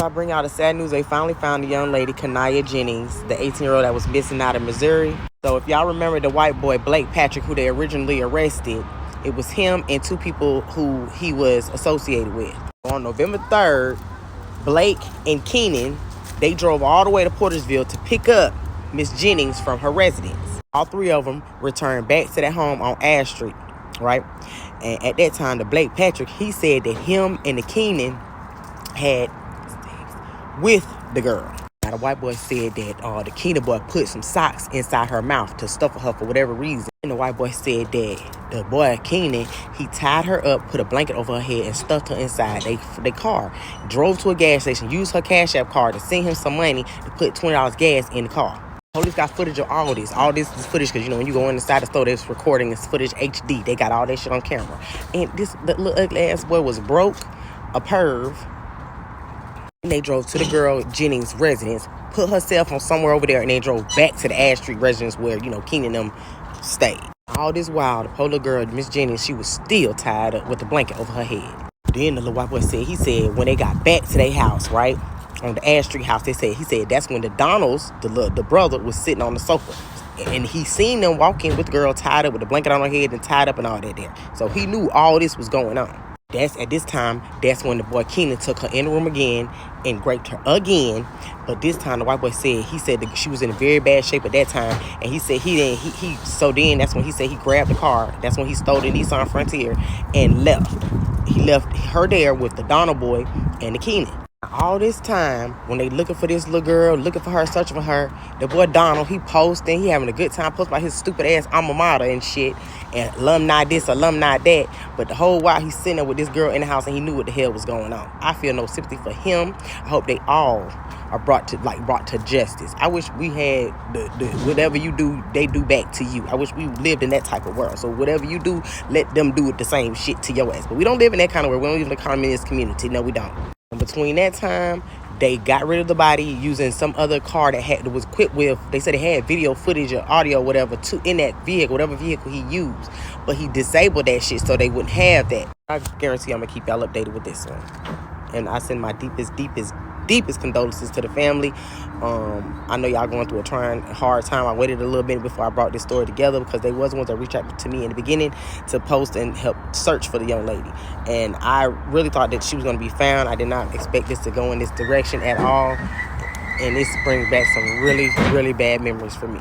I bring out a sad news. They finally found the young lady, Kanaya Jennings, the 18-year-old that was missing out of Missouri. So if y'all remember the white boy, Blake Patrick, who they originally arrested, it was him and two people who he was associated with. On November 3rd, Blake and Keenan, they drove all the way to Portersville to pick up Miss Jennings from her residence. All three of them returned back to their home on Ash Street, right? And at that time, the Blake Patrick, he said that him and the Keenan had with the girl. Now, the white boy said that the Keenan boy put some socks inside her mouth to stuff her for whatever reason. And the white boy said that the boy, Keenan, he tied her up, put a blanket over her head, and stuffed her inside their car. Drove to a gas station, used her Cash App card to send him some money to put $20 gas in the car. Police got footage of all this. All this is footage because, when you go inside the store, they're recording this footage HD. They got all that shit on camera. And the little ugly ass boy was broke, a perv. And they drove to the girl Jennings' residence, put her cell phone somewhere over there, and they drove back to the Ash Street residence where, Keenan and them stayed. All this while, the poor little girl, Miss Jennings, she was still tied up with the blanket over her head. Then the little white boy said, when they got back to their house, right, on the Ash Street house, he said that's when the Donalds, the brother, was sitting on the sofa. And he seen them walking with the girl tied up with the blanket on her head and tied up and all that there. So he knew all this was going on. That's when the boy Keenan took her in the room again and raped her again. But this time the white boy said that she was in very bad shape at that time, and he said then that's when he said he grabbed the car. That's when he stole the Nissan Frontier and left. He left her there with the Donald boy and the Keenan. All this time, when they looking for this little girl, looking for her, searching for her, the boy Donald, he posting, he having a good time, posting about his stupid ass alma mater and shit, and alumni this, alumni that. But the whole while he's sitting there with this girl in the house, and he knew what the hell was going on. I feel no sympathy for him. I hope they all are brought to justice. I wish we had the whatever you do, they do back to you. I wish we lived in that type of world. So whatever you do, let them do it the same shit to your ass. But we don't live in that kind of world. We don't live in the communist community. No, we don't. And between that time, they got rid of the body using some other car that was equipped with, they said it had video footage or audio, whatever, in that vehicle, whatever vehicle he used. But he disabled that shit so they wouldn't have that. I guarantee I'm going to keep y'all updated with this one. And I send my deepest condolences to the family. I know y'all going through a hard time. I waited a little bit before I brought this story together because they was the ones that reached out to me in the beginning to post and help search for the young lady. And I really thought that she was going to be found. I did not expect this to go in this direction at all. And this brings back some really, really bad memories for me.